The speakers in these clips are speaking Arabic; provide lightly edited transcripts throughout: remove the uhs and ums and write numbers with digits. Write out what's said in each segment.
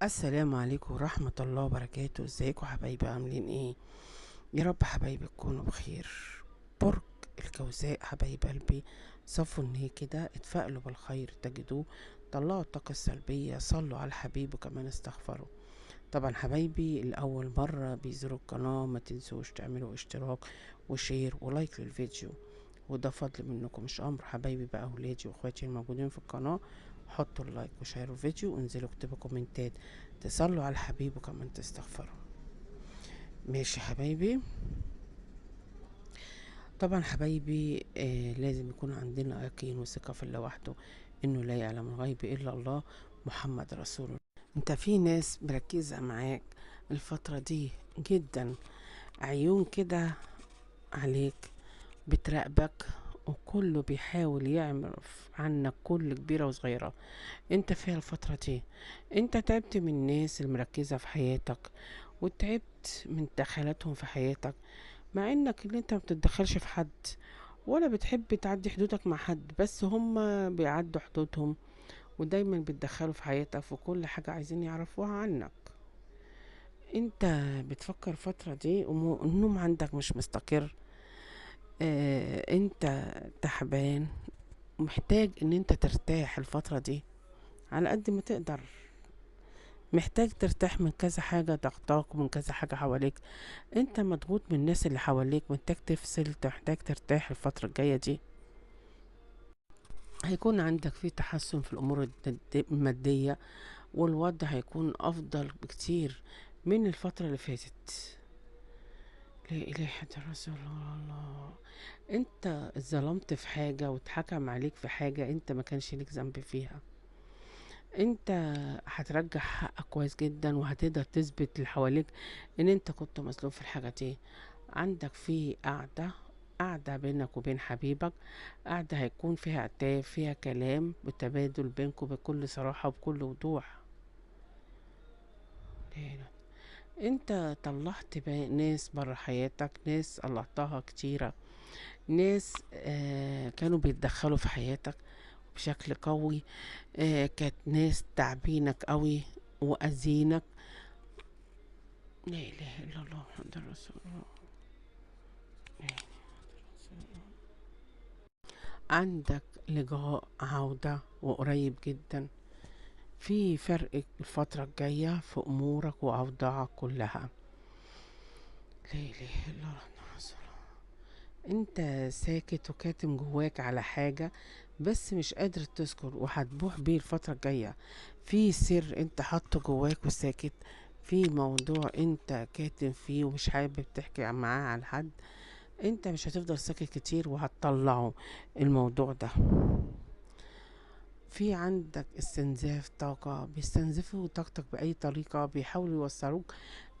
السلام عليكم ورحمة الله وبركاته. ازيكم حبايبي؟ عاملين ايه؟ يا رب حبايبي تكونوا بخير. برج الجوزاء حبايب قلبي، صفوا النية كده، اتفائلوا بالخير تجدوه، طلعوا الطاقة السلبية، صلوا على الحبيب وكمان استغفروا. طبعا حبايبي الأول مرة بيزوروا القناة ما تنسوش تعملوا اشتراك وشير ولايك للفيديو، وده فضل منكم مش أمر. حبايبي بقى أولادي وأخواتي الموجودين في القناة، حطوا اللايك وشيروا الفيديو وانزلوا اكتبوا كومنتات، تصلوا على الحبيب وكمان تستغفروا. ماشي حبايبي. طبعا حبايبي لازم يكون عندنا يقين وثقة في الله وحده، انه لا يعلم الغيب الا الله، محمد رسول الله. انت في ناس مركزة معاك الفترة دي جدا، عيون كده عليك، بتراقبك، وكله بيحاول يعرف عنك كل كبيرة وصغيرة انت فيها الفترة دي. انت تعبت من الناس المركزة في حياتك، وتعبت من دخلاتهم في حياتك، مع انك اللي انت ما بتتدخلش في حد ولا بتحب تعدي حدودك مع حد، بس هما بيعدوا حدودهم ودايما بيتدخلوا في حياتك في كل حاجة عايزين يعرفوها عنك. انت بتفكر الفترة دي النوم عندك مش مستقر، انت تعبان، محتاج ان انت ترتاح الفترة دي على قد ما تقدر. محتاج ترتاح من كذا حاجة ضغطاك ومن كذا حاجة حواليك، انت مضغوط من الناس اللي حواليك، محتاج تفصل، محتاج ترتاح الفترة الجاية دي. هيكون عندك في تحسن في الأمور المادية، والوضع هيكون أفضل بكتير من الفترة اللي فاتت. لا إله إلا رسول الله. انت اتظلمت في حاجة واتحكم عليك في حاجة انت ما كانش ليك ذنب فيها. انت هترجع حقك كويس جدا، وهتقدر تثبت اللي حواليك ان انت كنت مظلوم في الحاجة دي. عندك في قعدة بينك وبين حبيبك، قعدة هيكون فيها عتاب، فيها كلام وتبادل بينكم بكل صراحة وبكل وضوح. انت طلعت ناس برا حياتك، ناس طلعتها كتيرة، ناس كانوا بيتدخلوا في حياتك بشكل قوي، كانت ناس تعبينك قوي وأذينك. لا إله إلا الله محمد رسول الله. لا إله إلا رسول الله. عندك لقاء عودة وقريب جدا، في فرق الفترة الجاية في أمورك وأوضاعك كلها. لا إله إلا الله محمد رسول الله. انت ساكت وكاتم جواك على حاجة، بس مش قادر تذكر، وهتبوح بيه الفترة الجاية. في سر انت حاطه جواك وساكت، في موضوع انت كاتم فيه ومش حابب تحكي معاه عن حد، انت مش هتفضل ساكت كتير وهتطلعه الموضوع ده. في عندك استنزاف طاقة، بيستنزفوا طاقتك بأي طريقة، بيحاولوا يوصلوك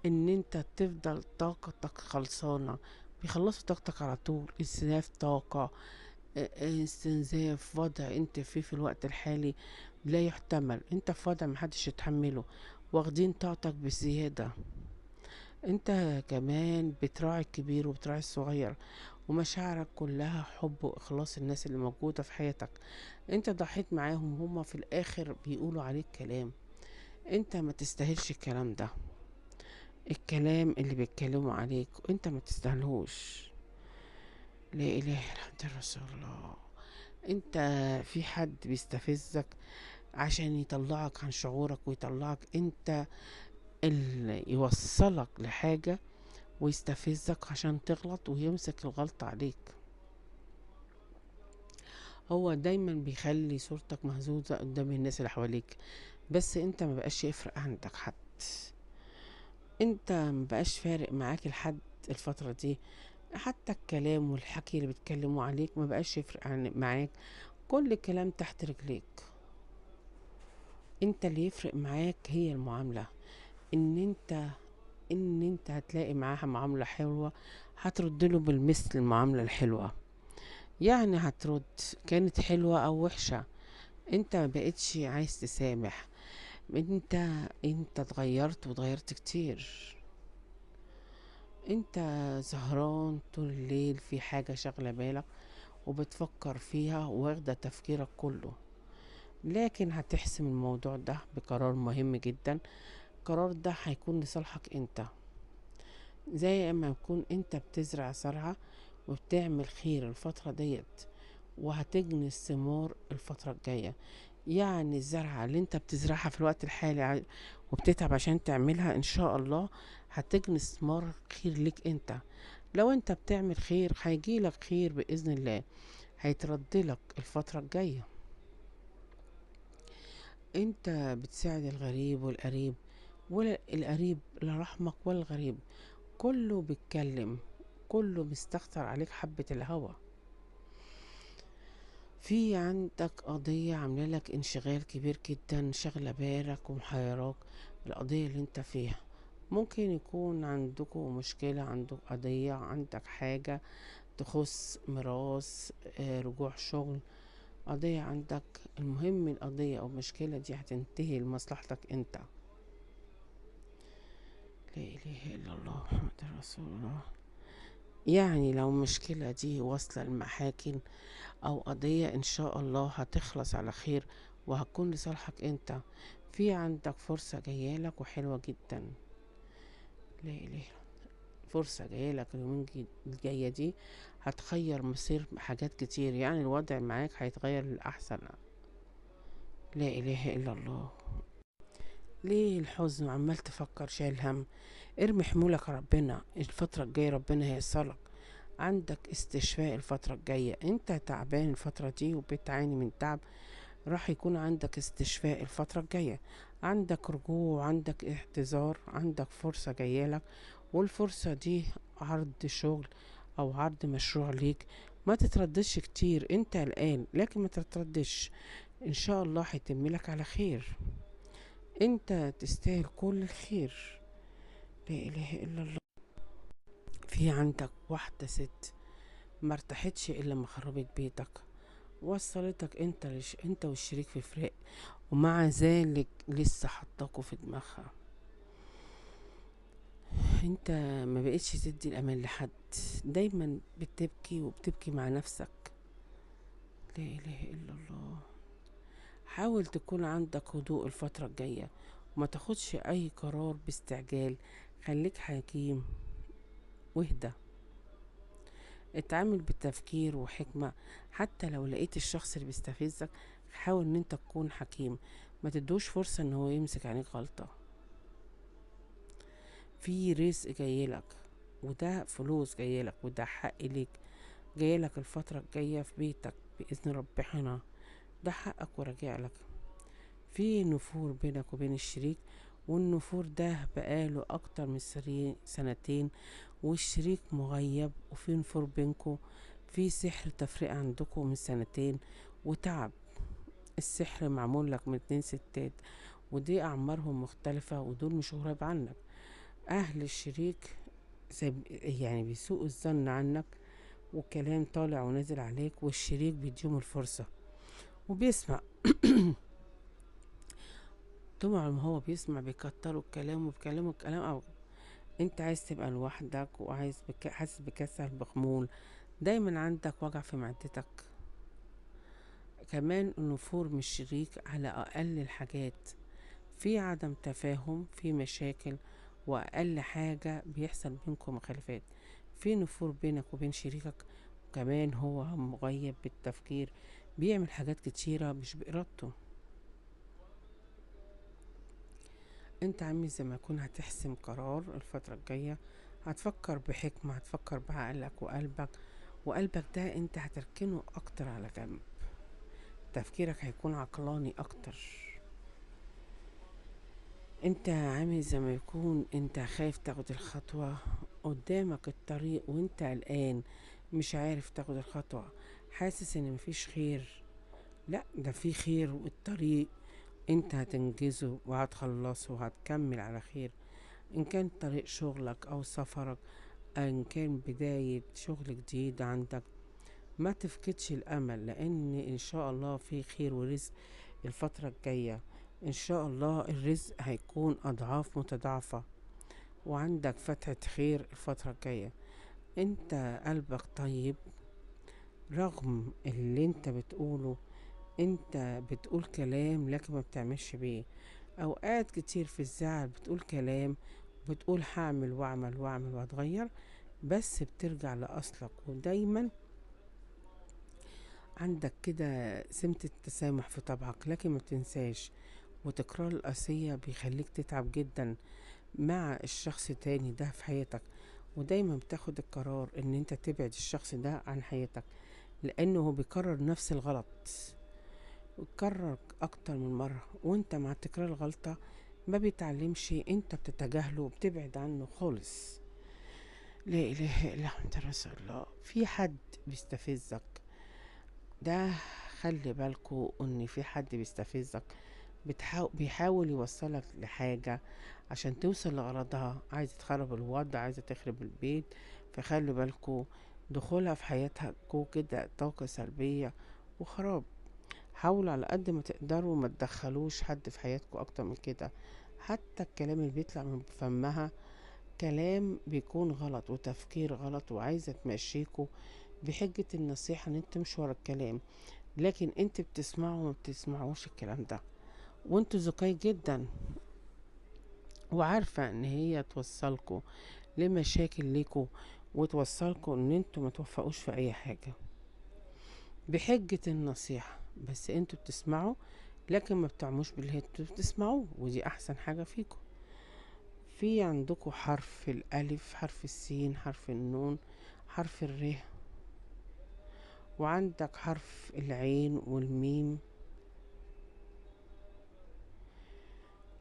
ان انت تفضل طاقتك خلصانة، بيخلصوا طاقتك على طول. استنزاف طاقة، استنزاف وضع انت فيه في الوقت الحالي لا يحتمل، انت في وضع محدش يتحمله، واخدين طاقتك بزيادة. انت كمان بتراعي الكبير وبتراعي الصغير، ومشاعرك كلها حب واخلاص الناس اللي موجودة في حياتك. انت ضحيت معاهم، هما في الاخر بيقولوا عليك كلام، انت ما تستاهلش الكلام ده. الكلام اللي بيتكلموا عليك انت ما تستاهلوش. لا اله الا الله رسول الله. انت في حد بيستفزك عشان يطلعك عن شعورك، ويطلعك انت اللي يوصلك لحاجة، ويستفزك عشان تغلط ويمسك الغلط عليك. هو دايما بيخلي صورتك مهزوزة قدام الناس اللي حواليك، بس انت ما بقاش يفرق عندك حد، انت ما بقاش فارق معاك الحد الفترة دي. حتى الكلام والحكي اللي بيتكلموا عليك ما بقاش يفرق معاك، كل الكلام تحت رجليك. انت اللي يفرق معاك هي المعاملة، ان انت هتلاقي معاها معاملة حلوة، هترد له بالمثل المعاملة الحلوة. يعني هترد، كانت حلوة او وحشة، انت ما بقتش عايز تسامح. انت اتغيرت واتغيرت كتير. انت سهران طول الليل في حاجة شغلة بالك وبتفكر فيها واخدة تفكيرك كله. لكن هتحسم الموضوع ده بقرار مهم جدا. القرار ده هيكون لصالحك انت، زي اما يكون انت بتزرع زرعة وبتعمل خير الفترة ديت، وهتجني الثمار الفترة الجاية. يعني الزرعة اللي انت بتزرعها في الوقت الحالي وبتتعب عشان تعملها، ان شاء الله هتجني ثمار خير ليك انت. لو انت بتعمل خير هيجيلك خير بإذن الله، هيتردلك الفترة الجاية. انت بتساعد الغريب والقريب، ولا القريب لا رحمك ولا الغريب، كله بيتكلم، كله بيستخسر عليك حبة الهوا. في عندك قضية عاملة لك انشغال كبير جدا، شغلة بالك ومحيراك القضية اللي انت فيها. ممكن يكون عندكم مشكلة، عندك قضية، عندك حاجة تخص ميراث، رجوع شغل، قضية عندك. المهم القضية أو المشكلة دي هتنتهي لمصلحتك انت. لا إله إلا الله محمد رسول الله. يعني لو المشكلة دي واصلة المحاكم أو قضية، إن شاء الله هتخلص على خير وهتكون لصالحك انت. في عندك فرصة جايالك وحلوة جدا. لا إله، فرصة جايلك اليومين الجاية دي هتغير مصير حاجات كتير، يعني الوضع معاك هيتغير للأحسن. لا إله إلا الله. ليه الحزن وعمال تفكر شايل هم؟ ارمي حمولك على ربنا، الفترة الجاية ربنا هيسرك. عندك استشفاء الفترة الجاية، انت تعبان الفترة دي وبتعاني من تعب، راح يكون عندك استشفاء الفترة الجاية. عندك رجوع، عندك اعتذار، عندك فرصة جايالك، والفرصة دي عرض شغل او عرض مشروع ليك. ما تترددش كتير، انت قلقان لكن ما تترددش، ان شاء الله هيتملك على خير. انت تستاهل كل الخير. لا اله الا الله. في عندك واحدة ست ما ارتاحتش الا لما خربت بيتك، وصلتك انت انت والشريك في فراق، ومع ذلك لسه حطاكوا في دماغها. انت ما بقيتش تدي الامان لحد، دايما بتبكي وبتبكي مع نفسك. لا اله الا الله. حاول تكون عندك هدوء الفترة الجاية، وما تاخدش اي قرار باستعجال، خليك حكيم واهدى. اتعامل بتفكير وحكمة، حتى لو لقيت الشخص اللي بيستفزك حاول ان انت تكون حكيم، ما تدوش فرصة ان هو يمسك عليك غلطة. في رزق جايلك، وده فلوس جايلك، وده حق ليك جايلك الفترة الجاية في بيتك بإذن ربنا، ده حقك وراجعلك. في نفور بينك وبين الشريك، والنفور ده بقاله أكتر من سنتين، والشريك مغيب، وفي نفور بينكو، في سحر تفرقة عندكم من سنتين وتعب. السحر معمول لك من 2 ستات، ودي أعمارهم مختلفة، ودول مش قريب عنك. أهل الشريك يعني بيسوء الظن عنك، وكلام طالع ونازل عليك، والشريك بيديهم الفرصة وبيسمع. طبعا ما هو بيسمع بيكتروا الكلام وبيكلموا الكلام، أو انت عايز تبقى لوحدك وعايز حاسس بكسل بخمول، دايما عندك وجع في معدتك. كمان النفور من الشريك على أقل الحاجات، في عدم تفاهم، في مشاكل، وأقل حاجة بيحصل بينكم مخالفات. في نفور بينك وبين شريكك، وكمان هو مغيب بالتفكير، بيعمل حاجات كتيرة مش بإرادته. انت عامل زي ما يكون هتحسم قرار الفترة الجاية، هتفكر بحكمة، هتفكر بعقلك وقلبك، وقلبك ده انت هتركنه اكتر على جنب، تفكيرك هيكون عقلاني اكتر. انت عامل زي ما يكون انت خايف تاخد الخطوة، قدامك الطريق وانت قلقان مش عارف تاخد الخطوة، حاسس ان مفيش خير. لا، ده في خير، والطريق انت هتنجزه وهتخلصه وهتكمل على خير. ان كان طريق شغلك او سفرك، ان كان بداية شغل جديد عندك، ما تفقدش الامل، لان ان شاء الله في خير ورزق الفترة الجاية. ان شاء الله الرزق هيكون اضعاف متضاعفة، وعندك فتحة خير الفترة الجاية. انت قلبك طيب رغم اللي انت بتقوله، انت بتقول كلام لكن ما بتعملش بيه. اوقات كتير في الزعل بتقول كلام، بتقول هعمل واعمل واعمل واتغير، بس بترجع لأصلك. ودايما عندك كده سمة التسامح في طبعك، لكن ما تنساش. وتكرار القاسية بيخليك تتعب جدا مع الشخص تاني ده في حياتك. ودايما بتاخد القرار ان انت تبعد الشخص ده عن حياتك، لانه هو بيكرر نفس الغلط، وتكرر اكتر من مرة. وانت مع تكرار الغلطة ما بيتعلمش، انت بتتجاهله وبتبعد عنه خالص. لا اله الا انت رسول الله. في حد بيستفزك ده، خلي بالكو ان في حد بيستفزك، بيحاول يوصلك لحاجة عشان توصل لغرضها، عايزة تخرب الوضع، عايزة تخرب البيت. فخلي بالكو، دخولها في حياتكو كده طاقة سلبية وخراب. حاولوا على قد ما تقدروا ما تدخلوش حد في حياتكو اكتر من كده. حتى الكلام اللي بيطلع من فمها كلام بيكون غلط وتفكير غلط، وعايزة تمشيكوا بحجة النصيحة ان انت مش ورا الكلام، لكن انت بتسمعوا وما بتسمعوش الكلام ده. وانتوا ذكي جدا، وعارفة ان هي توصلكوا لمشاكل ليكوا، وتوصلكوا ان انتوا ما توفقوش في اي حاجة بحجة النصيحة. بس انتوا بتسمعوا لكن ما بتعموش باللي انتوا بتسمعوه، ودي احسن حاجة فيكم. في عندكم حرف الالف، حرف السين، حرف النون، حرف الر، وعندك حرف العين والميم.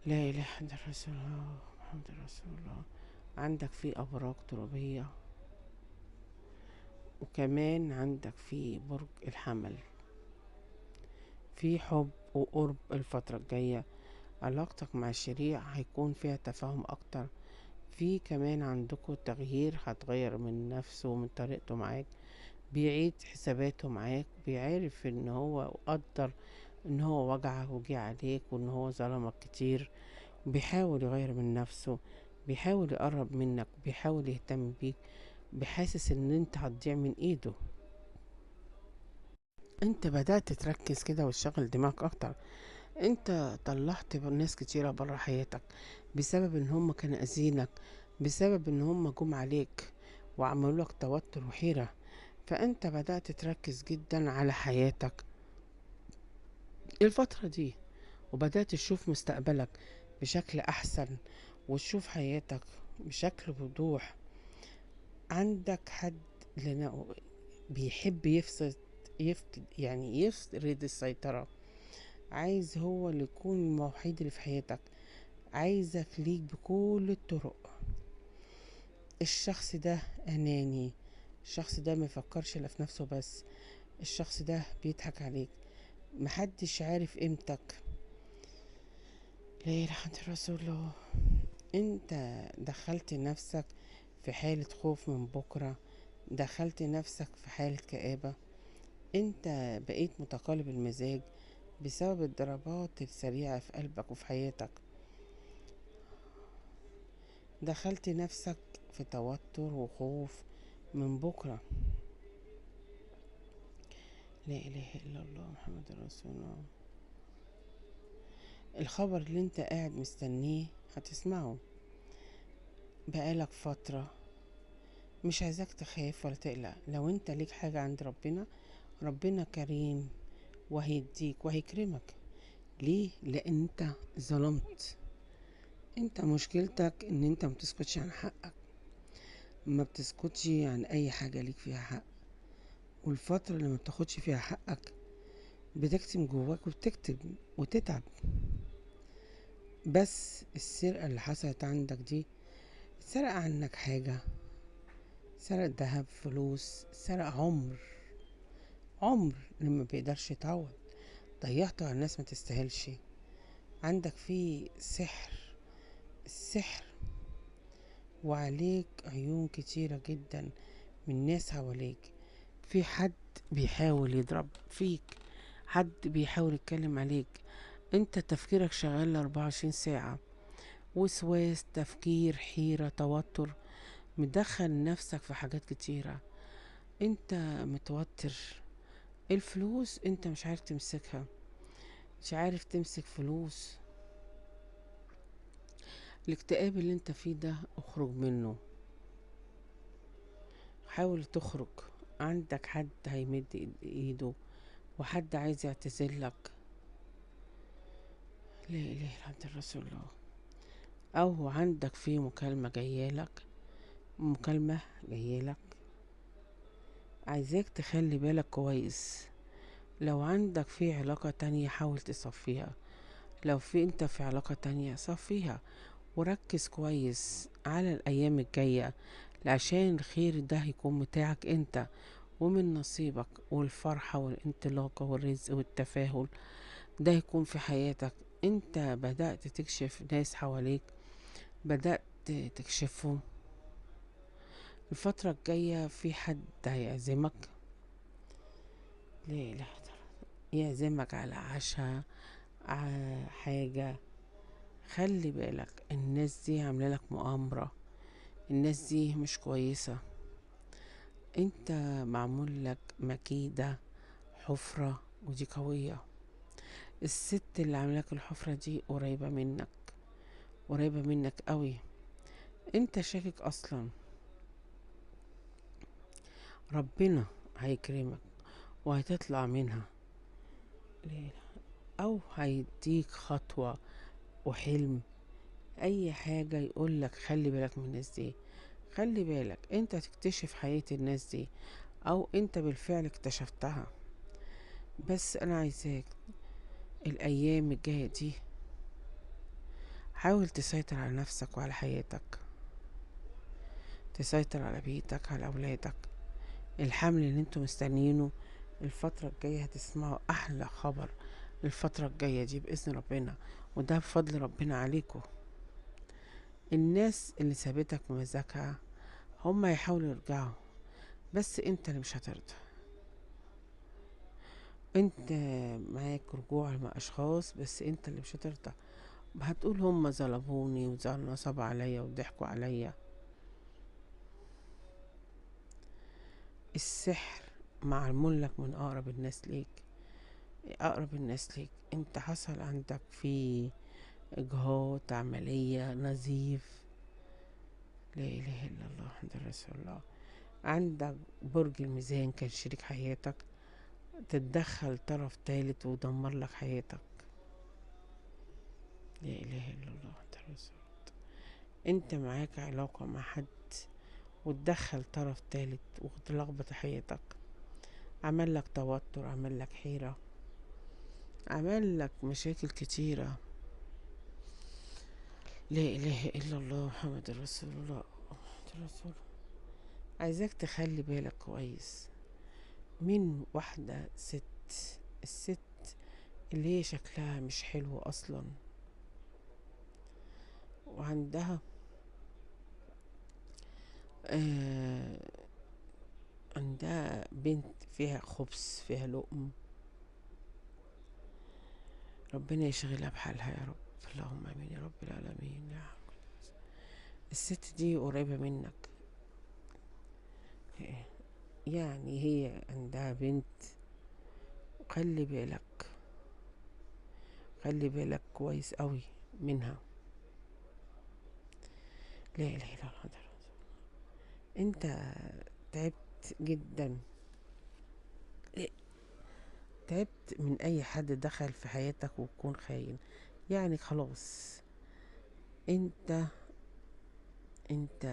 لا اله الا رسول الله محمد رسول الله. عندك في ابراج ترابية، وكمان عندك في برج الحمل. في حب وقرب الفترة الجاية، علاقتك مع الشريك هيكون فيها تفاهم اكتر. في كمان عندكم تغيير، هتغير من نفسه ومن طريقته معاك، بيعيد حساباته معاك، بيعرف ان هو قدر ان هو وجعك وجي عليك وان هو ظلمك كتير. بيحاول يغير من نفسه، بيحاول يقرب منك، بيحاول يهتم بيك، بحاسس ان انت هتضيع من ايده. انت بدأت تركز كده وتشغل دماغك اكتر. انت طلعت ناس كتيرة برا حياتك بسبب ان هم كانوا اذينك، بسبب ان هم جم عليك وعملوا لك توتر وحيرة. فانت بدأت تركز جدا على حياتك الفترة دي، وبدأت تشوف مستقبلك بشكل احسن، وتشوف حياتك بشكل وضوح. عندك حد بيحب يفرض السيطرة، عايز هو اللي يكون الوحيد اللي في حياتك، عايزك ليك بكل الطرق. الشخص ده أناني، الشخص ده ما يفكرش إلا في نفسه بس، الشخص ده بيضحك عليك، محدش عارف قيمتك. لا إله إلا رسول الله. انت دخلت نفسك في حالة خوف من بكرة، دخلت نفسك في حالة كآبة. انت بقيت متقلب المزاج بسبب الضربات السريعة في قلبك وفي حياتك. دخلت نفسك في توتر وخوف من بكرة. لا إله إلا الله محمد رسول الله. الخبر اللي انت قاعد مستنيه هتسمعه بقالك فترة. مش عايزاك تخاف ولا تقلق، لو انت ليك حاجة عند ربنا، ربنا كريم وهيديك وهيكرمك. ليه؟ لان انت ظلمت. انت مشكلتك ان انت متسكتش عن حقك، ما بتسكتش عن اي حاجة ليك فيها حق. والفترة اللي ما بتاخدش فيها حقك بتكتم جواك وبتكتب وتتعب. بس السرقة اللي حصلت عندك دي، سرق عنك حاجة، سرق ذهب، فلوس، سرق عمر اللي ما بيقدرش يتعوض، ضيعته على الناس ما تستاهلش. عندك فيه السحر، وعليك عيون كتيرة جدا من ناس حواليك. في حد بيحاول يضرب فيك، حد بيحاول يتكلم عليك. انت تفكيرك شغال 24 ساعة، وسواس، تفكير، حيرة، توتر، مدخل نفسك في حاجات كتيرة. انت متوتر، الفلوس انت مش عارف تمسكها، مش عارف تمسك فلوس. الاكتئاب اللي انت فيه ده اخرج منه، حاول تخرج. عندك حد هيمد ايده وحد عايز يعتذرلك، لا اله الا الله رسول الله. او عندك في مكالمة جايلك عايزاك تخلي بالك كويس. لو عندك في علاقة تانية حاول تصفيها، لو انت في علاقة تانية صفيها، وركز كويس على الأيام الجاية، عشان الخير ده هيكون بتاعك انت ومن نصيبك، والفرحة والانطلاقة والرزق والتفاؤل ده يكون في حياتك. انت بدأت تكشف ناس حواليك، بدأت تكشفهم. الفترة الجاية في حد هيعزمك، ليه لا، يعزمك على عشاء، على حاجة. خلي بالك الناس دي عاملة لك مؤامرة، الناس دي مش كويسة. انت معمول لك مكيدة، حفرة، ودي قوية. الست اللي عاملاك الحفرة دي قريبة منك، قريبة منك قوي. انت شاكك اصلا، ربنا هيكرمك وهتطلع منها، ليه؟ او هيديك خطوة وحلم، اي حاجة يقولك خلي بالك من الناس دي. خلي بالك انت تكتشف حياة الناس دي، او انت بالفعل اكتشفتها. بس انا عايزاك الايام الجاية دي حاول تسيطر على نفسك وعلى حياتك، تسيطر على بيتك، على اولادك. الحمل اللي انتوا مستنيينه الفترة الجاية هتسمعوا احلى خبر الفترة الجاية دي بإذن ربنا، وده بفضل ربنا عليكم. الناس اللي سابتك بمزاجها هم يحاولوا يرجعوا، بس انت اللي مش هترضى. انت معاك رجوع مع اشخاص، بس انت اللي مش هترضى. هتقول هم ظلموني ونصبوا عليا وضحكوا عليا. السحر معمول لك من اقرب الناس ليك، اقرب الناس ليك. انت حصل عندك في اجهاض، عملية، نزيف، لا اله الا الله محمد رسول الله. عندك برج الميزان كان شريك حياتك، تتدخل طرف تالت ودمر لك حياتك، لا اله الا الله محمد رسول الله. انت معاك علاقة مع حد وتدخل طرف تالت وتلخبط حياتك، عمل لك توتر، عمل لك حيرة، عمل لك مشاكل كتيرة، لا اله الا الله محمد رسول الله محمد رسول الله. عايزاك تخلي بالك كويس من واحدة ست، الست اللي هي شكلها مش حلو اصلا، وعندها آه عندها بنت فيها خبث، فيها لقم. ربنا يشغلها بحالها يا رب، اللهم امين يا رب العالمين يا رب. الست دي قريبة منك، يعني هي عندها بنت. خلي بالك، خلي بالك كويس قوي منها، لا اله الا الله. انت تعبت جدا، تعبت من اي حد دخل في حياتك ويكون خاين، يعني خلاص. انت انت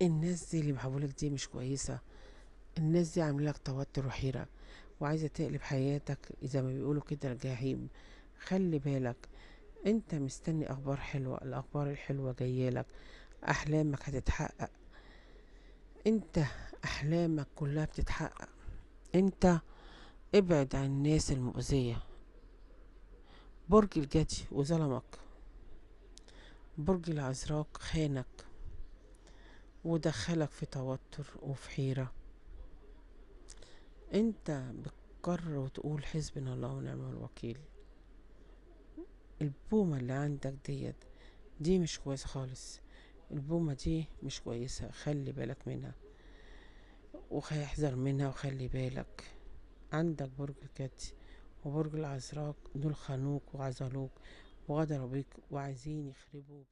الناس دي اللي محولك دي مش كويسة، الناس دي عاملة لك توتر وحيرة وعايزة تقلب حياتك زي ما بيقولوا كده الجحيم. خلي بالك، انت مستني اخبار حلوة، الاخبار الحلوة جاية لك، احلامك هتتحقق. انت احلامك كلها بتتحقق. انت ابعد عن الناس المؤذية. برج الجدي وظلمك، برج العذراء خانك ودخلك في توتر وفي حيرة. انت بتقرر وتقول حسبنا الله ونعم الوكيل. البومة اللي عندك دي مش كويسة خالص، البومة دي مش كويسة، خلي بالك منها. وهيحذر منها. وخلي بالك، عندك برج الكتي وبرج العذراء، دول خانوك وعزلوك وغدروا بيك وعايزين يخربوا بيك.